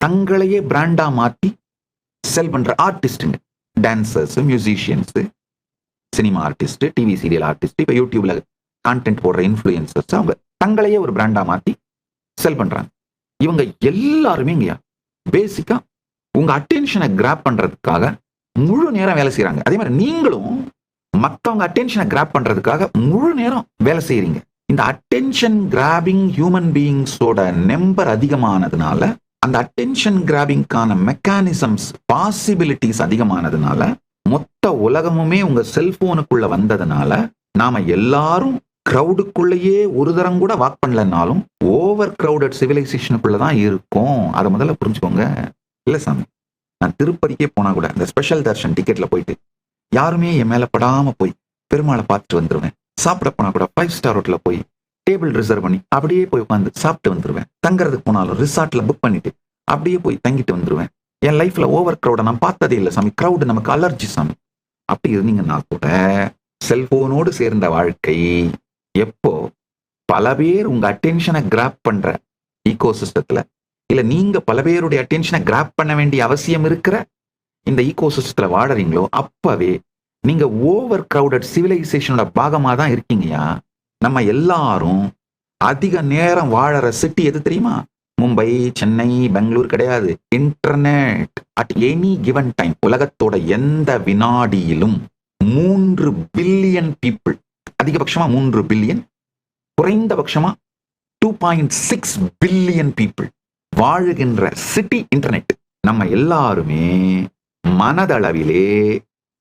தங்களையே பிராண்டா மாத்தி செல் பண்ற ஆர்டிஸ்டுங்க, dancers, musicians, cinema artist, TV serial artist, இப்ப யூடியூப்ல கான்டென்ட் போடுற இன்ஃபுளுசர்ஸ், அவங்க தங்களையே ஒரு பிராண்டா மாத்தி செல் பண்றாங்க. இவங்க எல்லாருமே இங்கயா பேசிக்கா உங்க அட்டென்ஷனை கிராப் பண்றதுக்காக முழு நேரம் வேலை செய்யறாங்க. அதே மாதிரி நீங்களும் மத்தவங்க அட்டென்ஷனை கிராப் பண்றதுக்காக முழு நேரம் வேலை செய்யறீங்க. இந்த அட்டென்ஷன் கிராபிங் ஹியூமன் பீயிங்ஸோட நம்பர் அதிகமானதுனால, அந்த அட்டென்ஷன் கிராபிங்கான மெக்கானிசம்ஸ், பாசிபிலிட்டிஸ் அதிகமானதுனால, மொத்த உலகமுமே உங்க செல்போனுக்குள்ள வந்ததுனால, நாம எல்லாரும் கிரௌடுக்குள்ளேயே ஒரு தரம் கூட வாக் பண்ணலனாலும் ஓவர் கிரௌடட் சிவிலைசேஷனுக்குள்ளதான் இருக்கும். அதை முதல்ல புரிஞ்சுக்கோங்க. இல்ல சாமி, நான் திருப்பதிக்கே போனா கூட இந்த ஸ்பெஷல் தர்ஷன் டிக்கெட்ல போயிட்டு யாருமே என் மேல படாம போய் பெருமாளை பார்த்துட்டு வந்துருவேன். சாப்பிட போனா கூட 5 ஸ்டார் ஹோட்டல்ல போய் டேபிள் ரிசர்வ் பண்ணி அப்படியே போய் உட்காந்து சாப்பிட்டு வந்துருவேன். தங்கறதுக்கு போனாலும் ரிசார்ட்ல புக் பண்ணிட்டு அப்படியே போய் தங்கிட்டு வந்துருவேன். என் லைஃப்ல ஓவர் கிரௌட நான் பார்த்ததே இல்லை சாமி. கிரௌடு நமக்கு அலர்ஜி சாமி. அப்படி இருந்தீங்கன்னா கூட செல்போனோடு சேர்ந்த வாழ்க்கை எப்போ பல பேர் உங்க அட்டென்ஷனை கிராப் பண்ற ஈகோசிஸ்டத்துல, இல்ல நீங்க பல பேருடைய அட்டென்ஷனை கிராப் பண்ண வேண்டிய அவசியம் இருக்கிற இந்த ஈகோசிஸ்டத்துல வாழறீங்களோ, அப்பவே நீங்க ஓவர் கிரௌடட் சிவிலைசேஷனோட பாகமா தான் இருக்கீங்கயா. நம்ம எல்லாரும் அதிக நேரம் வாழற சிட்டி எது தெரியுமா? மும்பை, சென்னை, பெங்களூர் கிடையாது. Internet. At any given time உலகத்தோட எந்த வினாடியிலும் 3 பில்லியன் பீப்புள், அதிகபட்சமா 3 பில்லியன், குறைந்தபட்சமா 2.6 பில்லியன் பீப்புள் வாழுகின்ற சிட்டி இன்டர்நெட். நம்ம எல்லாருமே மனதளவிலே,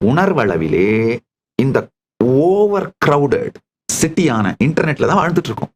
உணர்வளவிலே இந்த ஓவர் கிரௌடட் சிட்டியான இன்டர்நெட்ல தான் வாழ்ந்துட்டு இருக்கோம்.